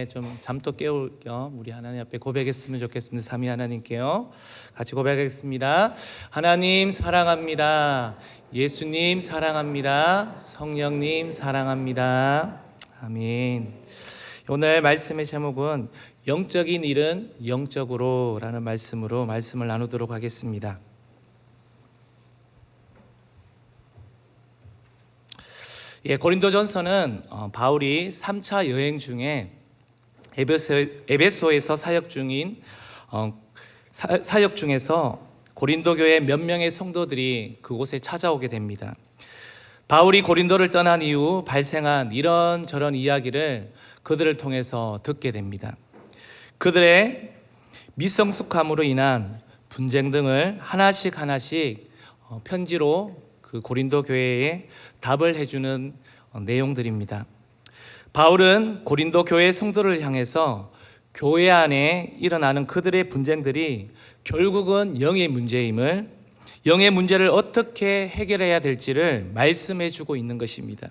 좀 잠도 깨울 겸 우리 하나님 앞에 고백했으면 좋겠습니다. 삼위 하나님께요. 같이 고백하겠습니다. 하나님 사랑합니다. 예수님 사랑합니다. 성령님 사랑합니다. 아멘. 오늘 말씀의 제목은 영적인 일은 영적으로라는 말씀으로 말씀을 나누도록 하겠습니다. 고린도전서는 바울이 3차 여행 중에 에베소에서 사역 중에서 고린도 교회 몇 명의 성도들이 그곳에 찾아오게 됩니다. 바울이 고린도를 떠난 이후 발생한 이런저런 이야기를 그들을 통해서 듣게 됩니다. 그들의 미성숙함으로 인한 분쟁 등을 하나씩 편지로 그 고린도 교회에 답을 해주는 내용들입니다. 바울은 고린도 교회 성도를 향해서 교회 안에 일어나는 그들의 분쟁들이 결국은 영의 문제임을, 영의 문제를 어떻게 해결해야 될지를 말씀해 주고 있는 것입니다.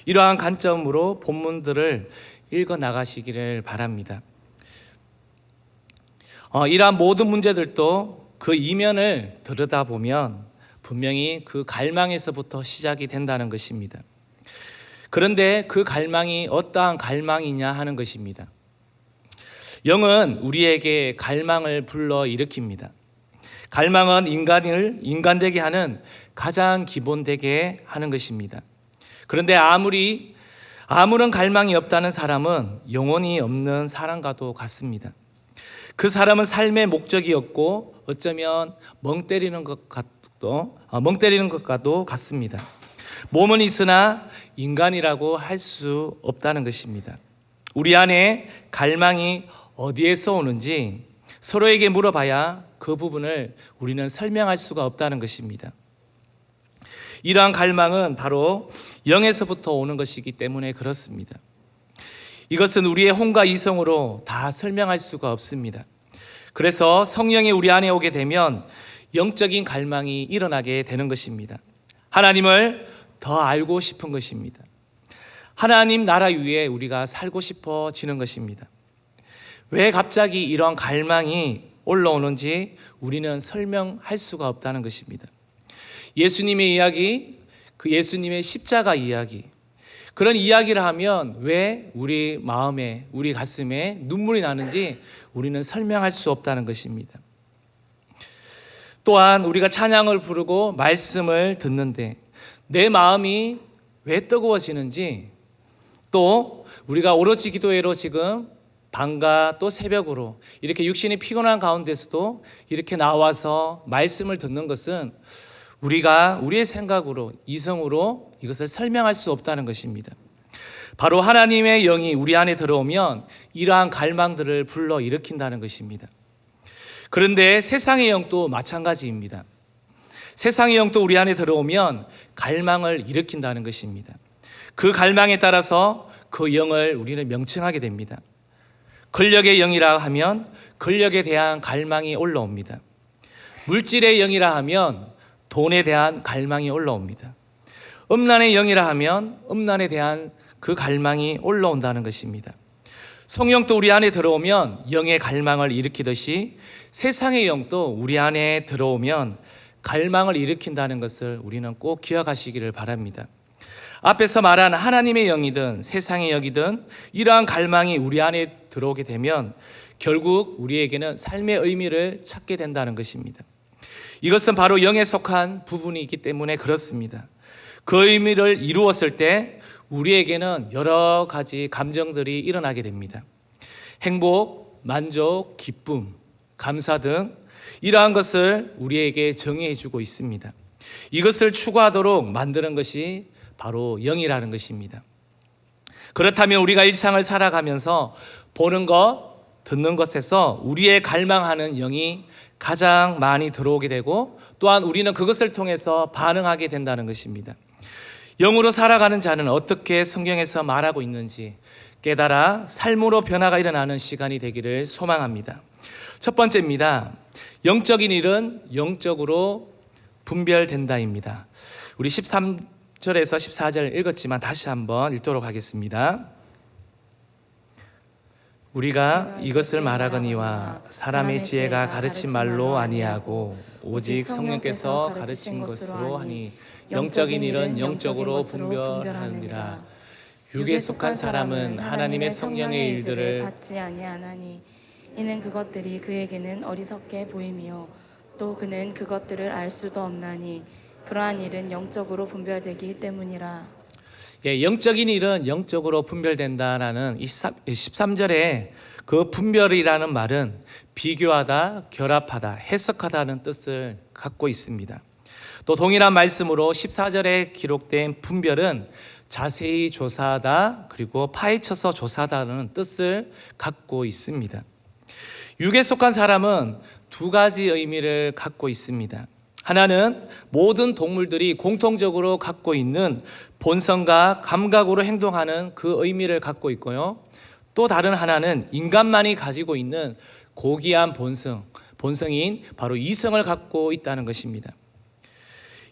이러한 관점으로 본문들을 읽어 나가시기를 바랍니다. 이러한 모든 문제들도 그 이면을 들여다보면 분명히 그 갈망에서부터 시작이 된다는 것입니다. 그런데 그 갈망이 어떠한 갈망이냐 하는 것입니다. 영은 우리에게 갈망을 불러일으킵니다. 갈망은 인간을 인간되게 하는 가장 기본되게 하는 것입니다. 그런데 아무런 갈망이 없다는 사람은 영혼이 없는 사람과도 같습니다. 그 사람은 삶의 목적이 없고 어쩌면 멍 때리는 것과도 같습니다. 몸은 있으나 인간이라고 할 수 없다는 것입니다. 우리 안에 갈망이 어디에서 오는지 서로에게 물어봐야 그 부분을 우리는 설명할 수가 없다는 것입니다. 이러한 갈망은 바로 영에서부터 오는 것이기 때문에 그렇습니다. 이것은 우리의 혼과 이성으로 다 설명할 수가 없습니다. 그래서 성령이 우리 안에 오게 되면 영적인 갈망이 일어나게 되는 것입니다. 하나님을 더 알고 싶은 것입니다. 하나님 나라 위에 우리가 살고 싶어지는 것입니다. 왜 갑자기 이런 갈망이 올라오는지 우리는 설명할 수가 없다는 것입니다. 예수님의 이야기, 그 예수님의 십자가 이야기, 그런 이야기를 하면 왜 우리 마음에, 우리 가슴에 눈물이 나는지 우리는 설명할 수 없다는 것입니다. 또한 우리가 찬양을 부르고 말씀을 듣는데 내 마음이 왜 뜨거워지는지, 또 우리가 오로지 기도회로 지금 밤과 또 새벽으로 이렇게 육신이 피곤한 가운데서도 이렇게 나와서 말씀을 듣는 것은 우리가 우리의 생각으로, 이성으로 이것을 설명할 수 없다는 것입니다. 바로 하나님의 영이 우리 안에 들어오면 이러한 갈망들을 불러일으킨다는 것입니다. 그런데 세상의 영도 마찬가지입니다. 세상의 영도 우리 안에 들어오면 갈망을 일으킨다는 것입니다. 그 갈망에 따라서 그 영을 우리는 명칭하게 됩니다. 권력의 영이라 하면 권력에 대한 갈망이 올라옵니다. 물질의 영이라 하면 돈에 대한 갈망이 올라옵니다. 음란의 영이라 하면 음란에 대한 그 갈망이 올라온다는 것입니다. 성령도 우리 안에 들어오면 영의 갈망을 일으키듯이 세상의 영도 우리 안에 들어오면 갈망을 일으킨다는 것을 우리는 꼭 기억하시기를 바랍니다. 앞에서 말한 하나님의 영이든 세상의 영이든 이러한 갈망이 우리 안에 들어오게 되면 결국 우리에게는 삶의 의미를 찾게 된다는 것입니다. 이것은 바로 영에 속한 부분이 있기 때문에 그렇습니다. 그 의미를 이루었을 때 우리에게는 여러 가지 감정들이 일어나게 됩니다. 행복, 만족, 기쁨, 감사 등 이러한 것을 우리에게 정의해 주고 있습니다. 이것을 추구하도록 만드는 것이 바로 영이라는 것입니다. 그렇다면 우리가 일상을 살아가면서 보는 것, 듣는 것에서 우리의 갈망하는 영이 가장 많이 들어오게 되고 또한 우리는 그것을 통해서 반응하게 된다는 것입니다. 영으로 살아가는 자는 어떻게 성경에서 말하고 있는지 깨달아 삶으로 변화가 일어나는 시간이 되기를 소망합니다. 첫 번째입니다. 영적인 일은 영적으로 분별된다입니다. 우리 13절에서 14절 읽었지만 다시 한번 읽도록 하겠습니다. 우리가 이것을 말하거니와 사람의 지혜가 가르친 말로 아니하고 오직 성령께서 가르친 것으로 하니 영적인 일은 영적으로 분별하느니라. 육에 속한 사람은 하나님의 성령의 일들을 받지 아니하나니 이는 그것들이 그에게는 어리석게 보임이요 또 그는 그것들을 알 수도 없나니 그러한 일은 영적으로 분별되기 때문이라. 영적인 일은 영적으로 분별된다라는 이 13절에 그 분별이라는 말은 비교하다, 결합하다, 해석하다는 뜻을 갖고 있습니다. 또 동일한 말씀으로 14절에 기록된 분별은 자세히 조사하다 그리고 파헤쳐서 조사하다는 뜻을 갖고 있습니다. 육에 속한 사람은 두 가지 의미를 갖고 있습니다. 하나는 모든 동물들이 공통적으로 갖고 있는 본성과 감각으로 행동하는 그 의미를 갖고 있고요. 또 다른 하나는 인간만이 가지고 있는 고귀한 본성인 바로 이성을 갖고 있다는 것입니다.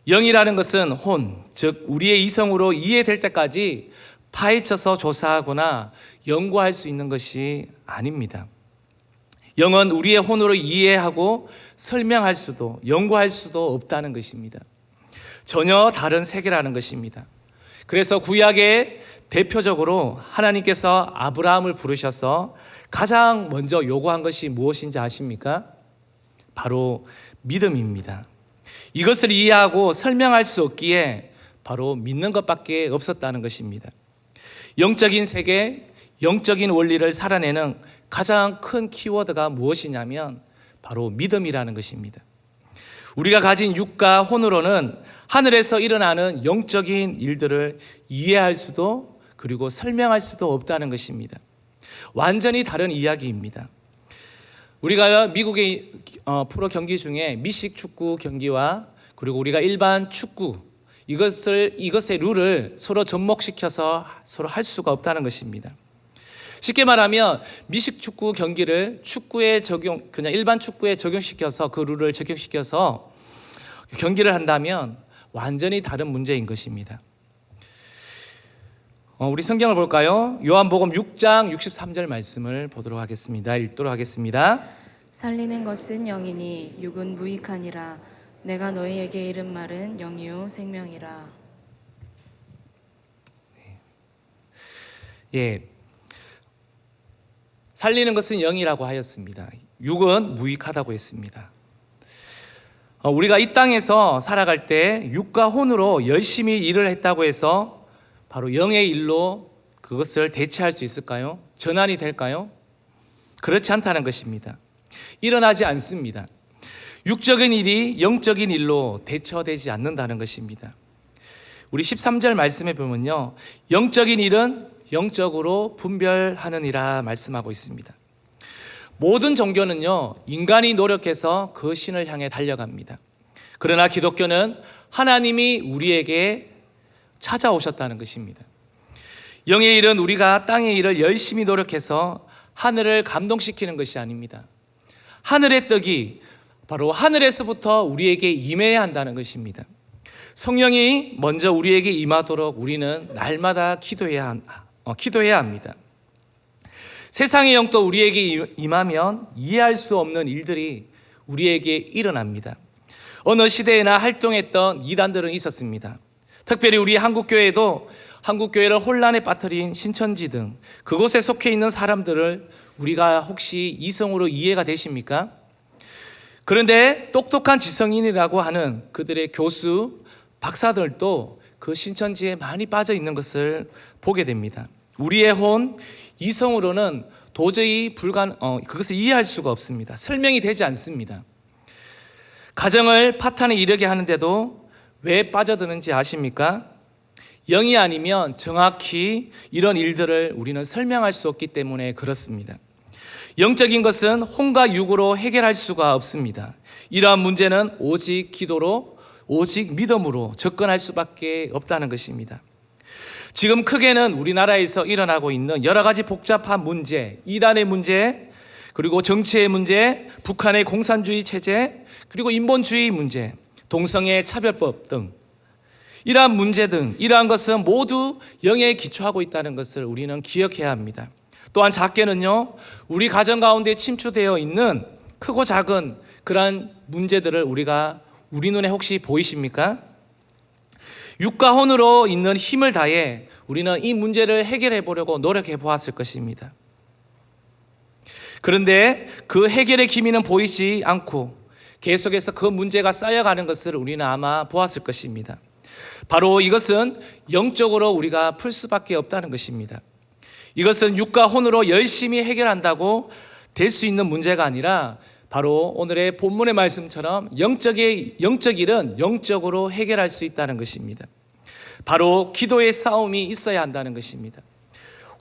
영이라는 것은 혼, 즉 우리의 이성으로 이해될 때까지 파헤쳐서 조사하거나 연구할 수 있는 것이 아닙니다. 영은 우리의 혼으로 이해하고 설명할 수도 연구할 수도 없다는 것입니다. 전혀 다른 세계라는 것입니다. 그래서 구약에 대표적으로 하나님께서 아브라함을 부르셔서 가장 먼저 요구한 것이 무엇인지 아십니까? 바로 믿음입니다. 이것을 이해하고 설명할 수 없기에 바로 믿는 것밖에 없었다는 것입니다. 영적인 세계, 영적인 원리를 살아내는 가장 큰 키워드가 무엇이냐면 바로 믿음이라는 것입니다. 우리가 가진 육과 혼으로는 하늘에서 일어나는 영적인 일들을 이해할 수도 그리고 설명할 수도 없다는 것입니다. 완전히 다른 이야기입니다. 우리가 미국의 프로 경기 중에 미식 축구 경기와 그리고 우리가 일반 축구 이것의 룰을 서로 접목시켜서 서로 할 수가 없다는 것입니다. 쉽게 말하면 미식 축구 경기를 그냥 일반 축구에 적용시켜서 그 룰을 적용시켜서 경기를 한다면 완전히 다른 문제인 것입니다. 우리 성경을 볼까요? 요한복음 6장 63절 말씀을 보도록 하겠습니다. 읽도록 하겠습니다. 살리는 것은 영이니 육은 무익하니라. 내가 너희에게 이른 말은 영이요 생명이라. 살리는 것은 영이라고 하였습니다. 육은 무익하다고 했습니다. 우리가 이 땅에서 살아갈 때 육과 혼으로 열심히 일을 했다고 해서 바로 영의 일로 그것을 대체할 수 있을까요? 전환이 될까요? 그렇지 않다는 것입니다. 일어나지 않습니다. 육적인 일이 영적인 일로 대처되지 않는다는 것입니다. 우리 13절 말씀에 보면요, 영적인 일은 영적으로 분별하느니라 말씀하고 있습니다. 모든 종교는요, 인간이 노력해서 그 신을 향해 달려갑니다. 그러나 기독교는 하나님이 우리에게 찾아오셨다는 것입니다. 영의 일은 우리가 땅의 일을 열심히 노력해서 하늘을 감동시키는 것이 아닙니다. 하늘의 떡이 바로 하늘에서부터 우리에게 임해야 한다는 것입니다. 성령이 먼저 우리에게 임하도록 우리는 날마다 기도해야 합니다. 세상의 영도 우리에게 임하면 이해할 수 없는 일들이 우리에게 일어납니다. 어느 시대에나 활동했던 이단들은 있었습니다. 특별히 우리 한국교회도 한국교회를 혼란에 빠뜨린 신천지 등 그곳에 속해 있는 사람들을 우리가 혹시 이성으로 이해가 되십니까? 그런데 똑똑한 지성인이라고 하는 그들의 교수, 박사들도 그 신천지에 많이 빠져 있는 것을 보게 됩니다. 우리의 혼, 이성으로는 도저히 그것을 이해할 수가 없습니다. 설명이 되지 않습니다. 가정을 파탄에 이르게 하는데도 왜 빠져드는지 아십니까? 영이 아니면 정확히 이런 일들을 우리는 설명할 수 없기 때문에 그렇습니다. 영적인 것은 혼과 육으로 해결할 수가 없습니다. 이러한 문제는 오직 기도로, 오직 믿음으로 접근할 수밖에 없다는 것입니다. 지금 크게는 우리나라에서 일어나고 있는 여러 가지 복잡한 문제, 이단의 문제, 그리고 정치의 문제, 북한의 공산주의 체제, 그리고 인본주의 문제, 동성애 차별법 등 이러한 문제 등 이러한 것은 모두 영에 기초하고 있다는 것을 우리는 기억해야 합니다. 또한 작게는요, 우리 가정 가운데 침투되어 있는 크고 작은 그러한 문제들을 우리 눈에 혹시 보이십니까? 육과 혼으로 있는 힘을 다해 우리는 이 문제를 해결해 보려고 노력해 보았을 것입니다. 그런데 그 해결의 기미는 보이지 않고 계속해서 그 문제가 쌓여가는 것을 우리는 아마 보았을 것입니다. 바로 이것은 영적으로 우리가 풀 수밖에 없다는 것입니다. 이것은 육과 혼으로 열심히 해결한다고 될 수 있는 문제가 아니라 바로 오늘의 본문의 말씀처럼 영적 일은 영적으로 해결할 수 있다는 것입니다. 바로 기도의 싸움이 있어야 한다는 것입니다.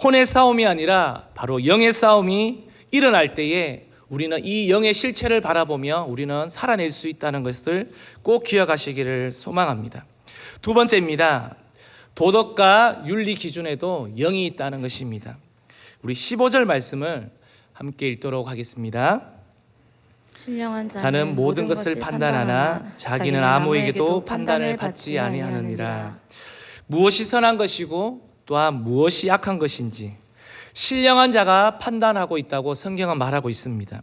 혼의 싸움이 아니라 바로 영의 싸움이 일어날 때에 우리는 이 영의 실체를 바라보며 우리는 살아낼 수 있다는 것을 꼭 기억하시기를 소망합니다. 두 번째입니다. 도덕과 윤리 기준에도 영이 있다는 것입니다. 우리 15절 말씀을 함께 읽도록 하겠습니다. 신령한 자는 모든 것을 판단하나 자기는 아무에게도 판단을 받지 아니하느니라. 무엇이 선한 것이고 또한 무엇이 악한 것인지 신령한 자가 판단하고 있다고 성경은 말하고 있습니다.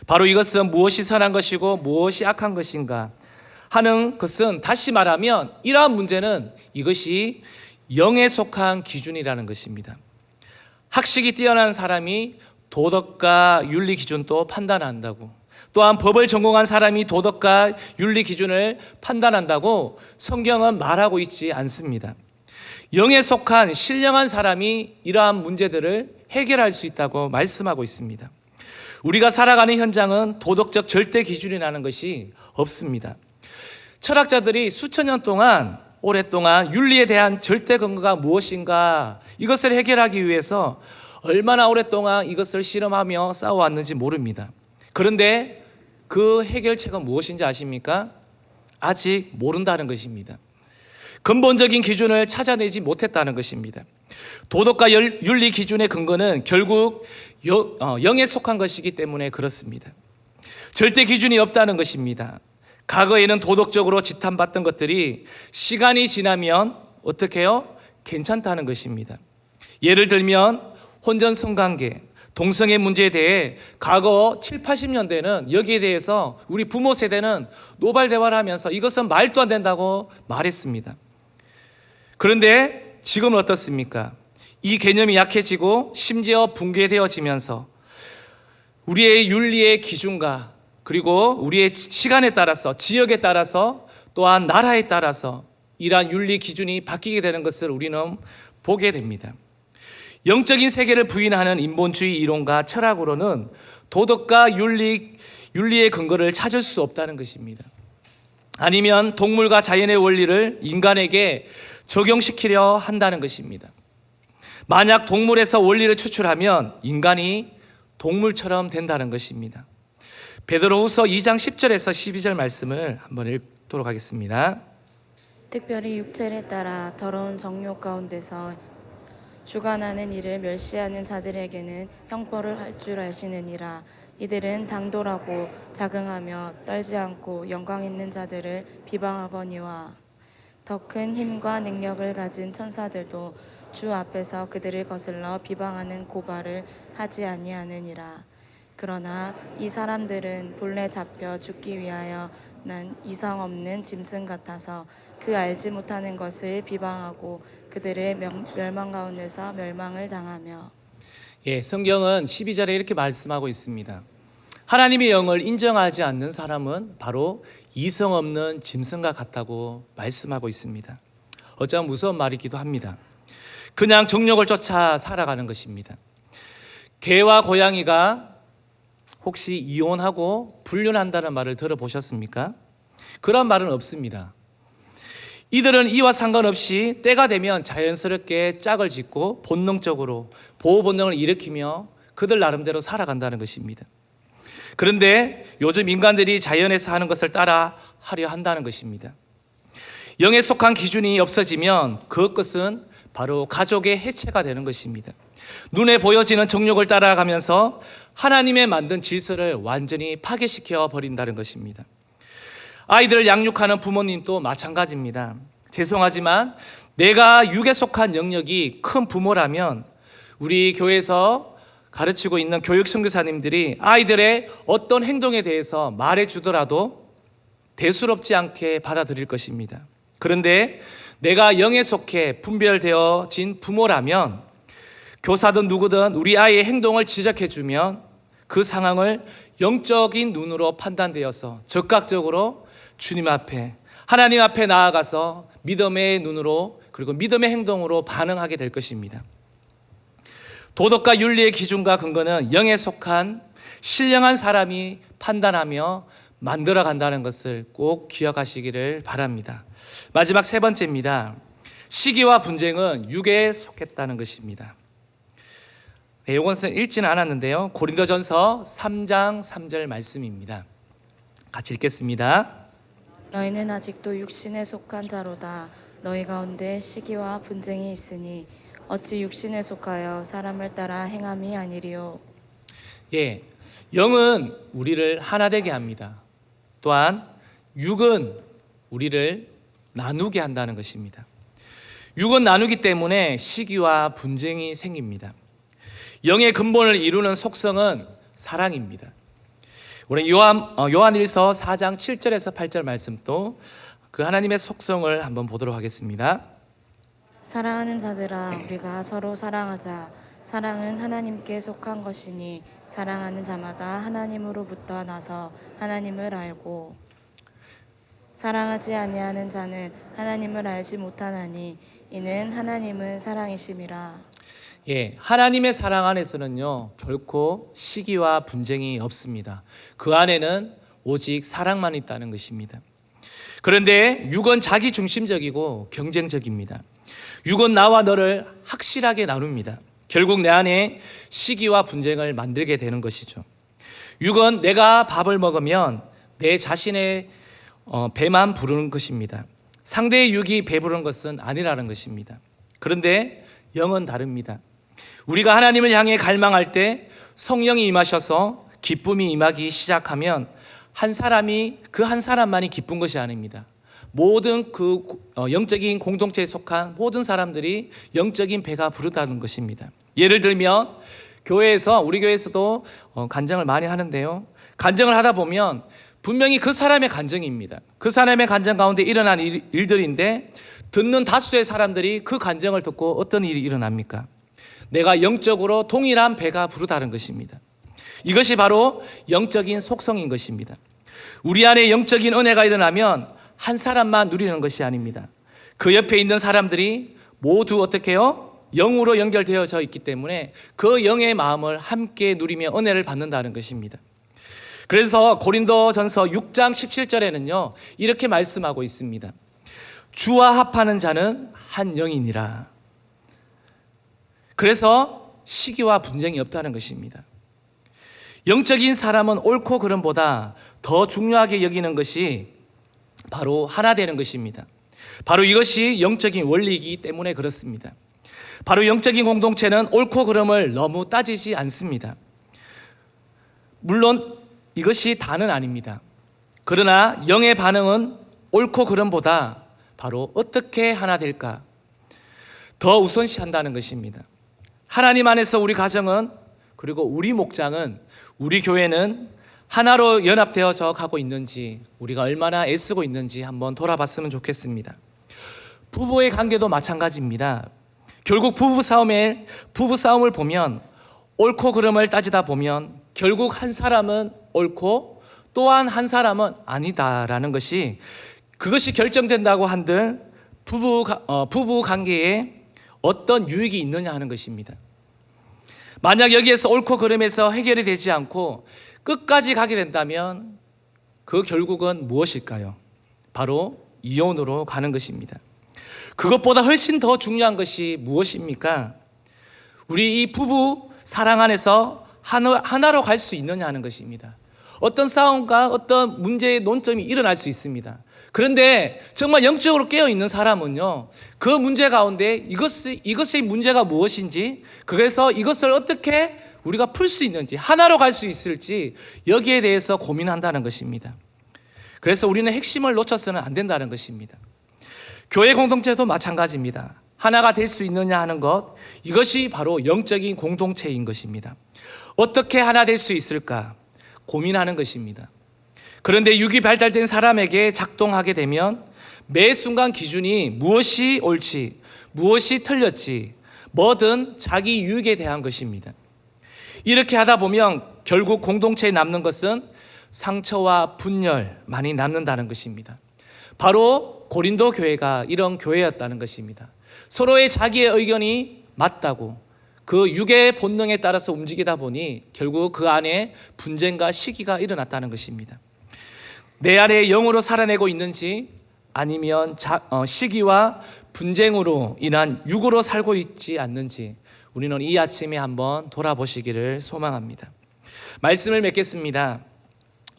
바로 이것은 무엇이 선한 것이고 무엇이 악한 것인가 하는 것은, 다시 말하면 이러한 문제는 이것이 영에 속한 기준이라는 것입니다. 학식이 뛰어난 사람이 도덕과 윤리 기준도 판단한다고, 또한 법을 전공한 사람이 도덕과 윤리 기준을 판단한다고 성경은 말하고 있지 않습니다. 영에 속한 신령한 사람이 이러한 문제들을 해결할 수 있다고 말씀하고 있습니다. 우리가 살아가는 현장은 도덕적 절대 기준이라는 것이 없습니다. 철학자들이 수천 년 동안 오랫동안 윤리에 대한 절대 근거가 무엇인가, 이것을 해결하기 위해서 얼마나 오랫동안 이것을 실험하며 싸워왔는지 모릅니다. 그런데 그 해결책은 무엇인지 아십니까? 아직 모른다는 것입니다. 근본적인 기준을 찾아내지 못했다는 것입니다. 도덕과 윤리 기준의 근거는 결국 영에 속한 것이기 때문에 그렇습니다. 절대 기준이 없다는 것입니다. 과거에는 도덕적으로 지탄받던 것들이 시간이 지나면 어떻게 해요? 괜찮다는 것입니다. 예를 들면 혼전 성관계, 동성애 문제에 대해 과거 7, 80년대는 여기에 대해서 우리 부모 세대는 노발대발을 하면서 이것은 말도 안 된다고 말했습니다. 그런데 지금은 어떻습니까? 이 개념이 약해지고 심지어 붕괴되어지면서 우리의 윤리의 기준과 그리고 우리의 시간에 따라서, 지역에 따라서, 또한 나라에 따라서 이러한 윤리 기준이 바뀌게 되는 것을 우리는 보게 됩니다. 영적인 세계를 부인하는 인본주의 이론과 철학으로는 도덕과 윤리의 근거를 찾을 수 없다는 것입니다. 아니면 동물과 자연의 원리를 인간에게 적용시키려 한다는 것입니다. 만약 동물에서 원리를 추출하면 인간이 동물처럼 된다는 것입니다. 베드로후서 2장 10절에서 12절 말씀을 한번 읽도록 하겠습니다. 특별히 육체를 따라 더러운 정욕 가운데서 주관하는 일을 멸시하는 자들에게는 형벌을 할 줄 아시느니라. 이들은 당돌하고 자긍하며 떨지 않고 영광 있는 자들을 비방하거니와 더 큰 힘과 능력을 가진 천사들도 주 앞에서 그들을 거슬러 비방하는 고발을 하지 아니하느니라. 그러나 이 사람들은 본래 잡혀 죽기 위하여 난 이상 없는 짐승 같아서 그 알지 못하는 것을 비방하고 그들의 멸망 가운데서 멸망을 당하며. 성경은 12절에 이렇게 말씀하고 있습니다. 하나님의 영을 인정하지 않는 사람은 바로 이성 없는 짐승과 같다고 말씀하고 있습니다. 어쩌면 무서운 말이기도 합니다. 그냥 정욕을 쫓아 살아가는 것입니다. 개와 고양이가 혹시 이혼하고 불륜한다는 말을 들어보셨습니까? 그런 말은 없습니다. 이들은 이와 상관없이 때가 되면 자연스럽게 짝을 짓고 본능적으로 보호 본능을 일으키며 그들 나름대로 살아간다는 것입니다. 그런데 요즘 인간들이 자연에서 하는 것을 따라 하려 한다는 것입니다. 영에 속한 기준이 없어지면 그것은 바로 가족의 해체가 되는 것입니다. 눈에 보여지는 정욕을 따라가면서 하나님의 만든 질서를 완전히 파괴시켜 버린다는 것입니다. 아이들을 양육하는 부모님도 마찬가지입니다. 죄송하지만 내가 육에 속한 영역이 큰 부모라면 우리 교회에서 가르치고 있는 교육 선교사님들이 아이들의 어떤 행동에 대해서 말해주더라도 대수롭지 않게 받아들일 것입니다. 그런데 내가 영에 속해 분별되어진 부모라면 교사든 누구든 우리 아이의 행동을 지적해주면 그 상황을 영적인 눈으로 판단되어서 적극적으로 주님 앞에, 하나님 앞에 나아가서 믿음의 눈으로 그리고 믿음의 행동으로 반응하게 될 것입니다. 도덕과 윤리의 기준과 근거는 영에 속한 신령한 사람이 판단하며 만들어간다는 것을 꼭 기억하시기를 바랍니다. 마지막 세 번째입니다. 시기와 분쟁은 육에 속했다는 것입니다. 이것은 읽지는 않았는데요. 고린도전서 3장 3절 말씀입니다. 같이 읽겠습니다. 너희는 아직도 육신에 속한 자로다. 너희 가운데 시기와 분쟁이 있으니 어찌 육신에 속하여 사람을 따라 행함이 아니리요. 예, 영은 우리를 하나 되게 합니다. 또한 육은 우리를 나누게 한다는 것입니다. 육은 나누기 때문에 시기와 분쟁이 생깁니다. 영의 근본을 이루는 속성은 사랑입니다. 우리 요한일서 4장 7절에서 8절 말씀도 그 하나님의 속성을 한번 보도록 하겠습니다. 사랑하는 자들아, 우리가 서로 사랑하자. 사랑은 하나님께 속한 것이니 사랑하는 자마다 하나님으로부터 나서 하나님을 알고 사랑하지 아니하는 자는 하나님을 알지 못하나니 이는 하나님은 사랑이심이라. 예, 하나님의 사랑 안에서는요 결코 시기와 분쟁이 없습니다. 그 안에는 오직 사랑만 있다는 것입니다. 그런데 육은 자기 중심적이고 경쟁적입니다. 육은 나와 너를 확실하게 나눕니다. 결국 내 안에 시기와 분쟁을 만들게 되는 것이죠. 육은 내가 밥을 먹으면 내 자신의 배만 부르는 것입니다. 상대의 육이 배부른 것은 아니라는 것입니다. 그런데 영은 다릅니다. 우리가 하나님을 향해 갈망할 때 성령이 임하셔서 기쁨이 임하기 시작하면 한 사람이 그 한 사람만이 기쁜 것이 아닙니다. 모든 그 영적인 공동체에 속한 모든 사람들이 영적인 배가 부르다는 것입니다. 예를 들면 우리 교회에서도 간증을 많이 하는데요. 간증을 하다 보면 분명히 그 사람의 간증입니다. 그 사람의 간증 가운데 일어난 일들인데 듣는 다수의 사람들이 그 간증을 듣고 어떤 일이 일어납니까? 내가 영적으로 동일한 배가 부르다는 것입니다. 이것이 바로 영적인 속성인 것입니다. 우리 안에 영적인 은혜가 일어나면 한 사람만 누리는 것이 아닙니다. 그 옆에 있는 사람들이 모두 어떻게 해요? 영으로 연결되어져 있기 때문에 그 영의 마음을 함께 누리며 은혜를 받는다는 것입니다. 그래서 고린도전서 6장 17절에는요 이렇게 말씀하고 있습니다. 주와 합하는 자는 한 영이니라. 그래서 시기와 분쟁이 없다는 것입니다. 영적인 사람은 옳고 그름보다 더 중요하게 여기는 것이 바로 하나 되는 것입니다. 바로 이것이 영적인 원리이기 때문에 그렇습니다. 바로 영적인 공동체는 옳고 그름을 너무 따지지 않습니다. 물론 이것이 다는 아닙니다. 그러나 영의 반응은 옳고 그름보다 바로 어떻게 하나 될까 더 우선시한다는 것입니다. 하나님 안에서 우리 가정은 그리고 우리 목장은 우리 교회는 하나로 연합되어져 가고 있는지 우리가 얼마나 애쓰고 있는지 한번 돌아봤으면 좋겠습니다. 부부의 관계도 마찬가지입니다. 결국 부부싸움을 보면 옳고 그름을 따지다 보면 결국 한 사람은 옳고 또한 한 사람은 아니다라는 것이 그것이 결정된다고 한들 부부 관계에 어떤 유익이 있느냐 하는 것입니다. 만약 여기에서 옳고 그름에서 해결이 되지 않고 끝까지 가게 된다면 그 결국은 무엇일까요? 바로 이혼으로 가는 것입니다. 그것보다 훨씬 더 중요한 것이 무엇입니까? 우리 이 부부 사랑 안에서 하나로 갈 수 있느냐 하는 것입니다. 어떤 싸움과 어떤 문제의 논점이 일어날 수 있습니다. 그런데 정말 영적으로 깨어있는 사람은요 그 문제 가운데 이것의 문제가 무엇인지 그래서 이것을 어떻게 우리가 풀 수 있는지 하나로 갈 수 있을지 여기에 대해서 고민한다는 것입니다. 그래서 우리는 핵심을 놓쳐서는 안 된다는 것입니다. 교회 공동체도 마찬가지입니다. 하나가 될 수 있느냐 하는 것, 이것이 바로 영적인 공동체인 것입니다. 어떻게 하나 될 수 있을까 고민하는 것입니다. 그런데 육이 발달된 사람에게 작동하게 되면 매 순간 기준이 무엇이 옳지, 무엇이 틀렸지, 뭐든 자기 유익에 대한 것입니다. 이렇게 하다 보면 결국 공동체에 남는 것은 상처와 분열만이 남는다는 것입니다. 바로 고린도 교회가 이런 교회였다는 것입니다. 서로의 자기의 의견이 맞다고 그 육의 본능에 따라서 움직이다 보니 결국 그 안에 분쟁과 시기가 일어났다는 것입니다. 내 안에 영으로 살아내고 있는지 아니면 시기와 분쟁으로 인한 육으로 살고 있지 않는지 우리는 이 아침에 한번 돌아보시기를 소망합니다. 말씀을 맺겠습니다.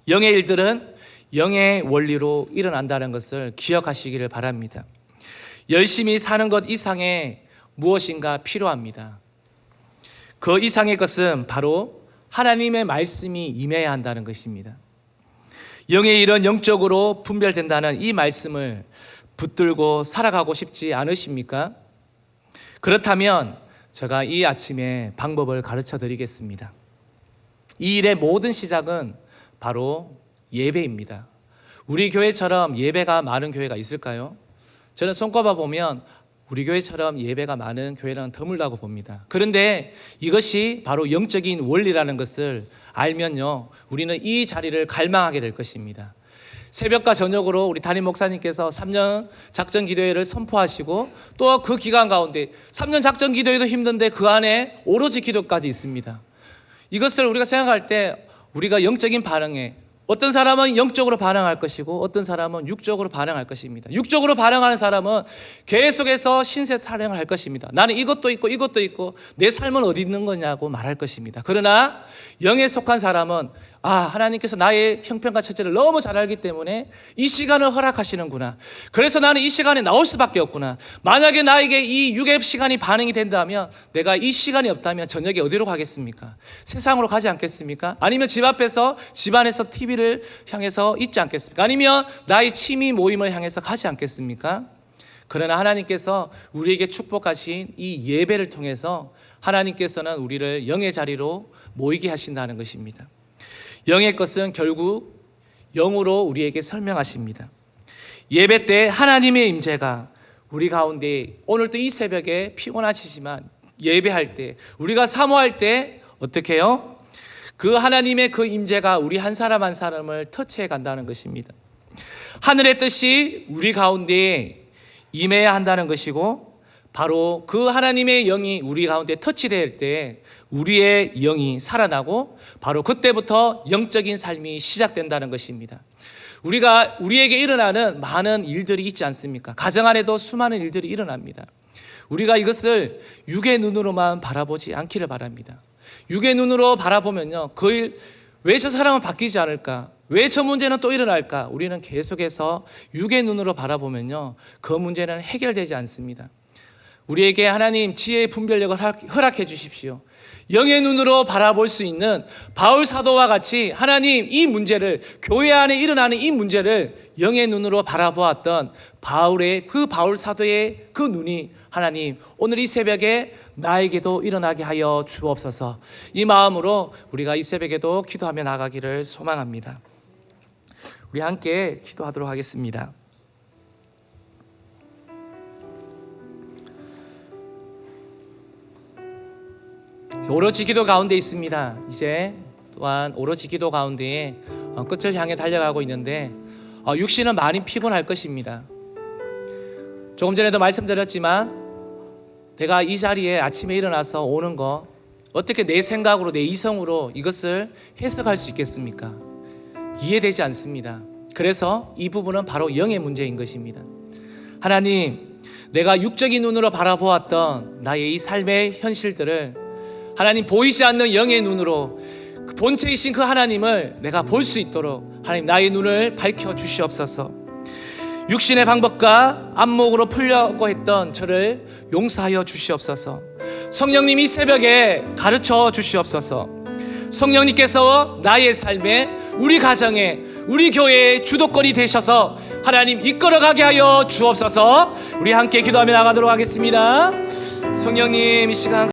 영의 일들은 영의 원리로 일어난다는 것을 기억하시기를 바랍니다. 열심히 사는 것 이상의 무엇인가 필요합니다. 그 이상의 것은 바로 하나님의 말씀이 임해야 한다는 것입니다. 영의 일은 영적으로 분별된다는 이 말씀을 붙들고 살아가고 싶지 않으십니까? 그렇다면 제가 이 아침에 방법을 가르쳐 드리겠습니다. 이 일의 모든 시작은 바로 예배입니다. 우리 교회처럼 예배가 많은 교회가 있을까요? 저는 손꼽아 보면 우리 교회처럼 예배가 많은 교회는 드물다고 봅니다. 그런데 이것이 바로 영적인 원리라는 것을 알면요, 우리는 이 자리를 갈망하게 될 것입니다. 새벽과 저녁으로 우리 담임 목사님께서 3년 작전 기도회를 선포하시고 또 그 기간 가운데 3년 작전 기도회도 힘든데 그 안에 오로지 기도까지 있습니다. 이것을 우리가 생각할 때 우리가 영적인 반응에 어떤 사람은 영적으로 반응할 것이고 어떤 사람은 육적으로 반응할 것입니다. 육적으로 반응하는 사람은 계속해서 신세 타령을 할 것입니다. 나는 이것도 있고 이것도 있고 내 삶은 어디 있는 거냐고 말할 것입니다. 그러나 영에 속한 사람은 하나님께서 나의 형편과 처지를 너무 잘 알기 때문에 이 시간을 허락하시는구나. 그래서 나는 이 시간에 나올 수밖에 없구나. 만약에 나에게 이 육의 시간이 반응이 된다면 내가 이 시간이 없다면 저녁에 어디로 가겠습니까? 세상으로 가지 않겠습니까? 아니면 집 앞에서 집안에서 TV를 향해서 있지 않겠습니까? 아니면 나의 취미 모임을 향해서 가지 않겠습니까? 그러나 하나님께서 우리에게 축복하신 이 예배를 통해서 하나님께서는 우리를 영의 자리로 모이게 하신다는 것입니다. 영의 것은 결국 영으로 우리에게 설명하십니다. 예배 때 하나님의 임재가 우리 가운데 오늘도 이 새벽에 피곤하시지만 예배할 때 우리가 사모할 때 어떻게 해요? 그 하나님의 그 임재가 우리 한 사람 한 사람을 터치해 간다는 것입니다. 하늘의 뜻이 우리 가운데 임해야 한다는 것이고 바로 그 하나님의 영이 우리 가운데 터치될 때 우리의 영이 살아나고 바로 그때부터 영적인 삶이 시작된다는 것입니다. 우리에게 일어나는 많은 일들이 있지 않습니까? 가정 안에도 수많은 일들이 일어납니다. 우리가 이것을 육의 눈으로만 바라보지 않기를 바랍니다. 육의 눈으로 바라보면요, 그 일, 왜 저 사람은 바뀌지 않을까? 왜 저 문제는 또 일어날까? 우리는 계속해서 육의 눈으로 바라보면요, 그 문제는 해결되지 않습니다. 우리에게 하나님 지혜의 분별력을 허락해 주십시오. 영의 눈으로 바라볼 수 있는 바울 사도와 같이 하나님 이 문제를, 교회 안에 일어나는 이 문제를 영의 눈으로 바라보았던 바울 사도의 그 눈이 하나님 오늘 이 새벽에 나에게도 일어나게 하여 주옵소서. 이 마음으로 우리가 이 새벽에도 기도하며 나가기를 소망합니다. 우리 함께 기도하도록 하겠습니다. 오로지 기도 가운데 있습니다. 이제 또한 오로지 기도 가운데에 끝을 향해 달려가고 있는데 육신은 많이 피곤할 것입니다. 조금 전에도 말씀드렸지만 내가 이 자리에 아침에 일어나서 오는 거 어떻게 내 생각으로 내 이성으로 이것을 해석할 수 있겠습니까? 이해되지 않습니다. 그래서 이 부분은 바로 영의 문제인 것입니다. 하나님, 내가 육적인 눈으로 바라보았던 나의 이 삶의 현실들을 하나님 보이지 않는 영의 눈으로 그 본체이신 그 하나님을 내가 볼 수 있도록 하나님 나의 눈을 밝혀 주시옵소서. 육신의 방법과 안목으로 풀려고 했던 저를 용서하여 주시옵소서. 성령님 이 새벽에 가르쳐 주시옵소서. 성령님께서 나의 삶에, 우리 가정에, 우리 교회의 주도권이 되셔서 하나님 이끌어가게 하여 주옵소서. 우리 함께 기도하며 나가도록 하겠습니다. 성령님 이 시간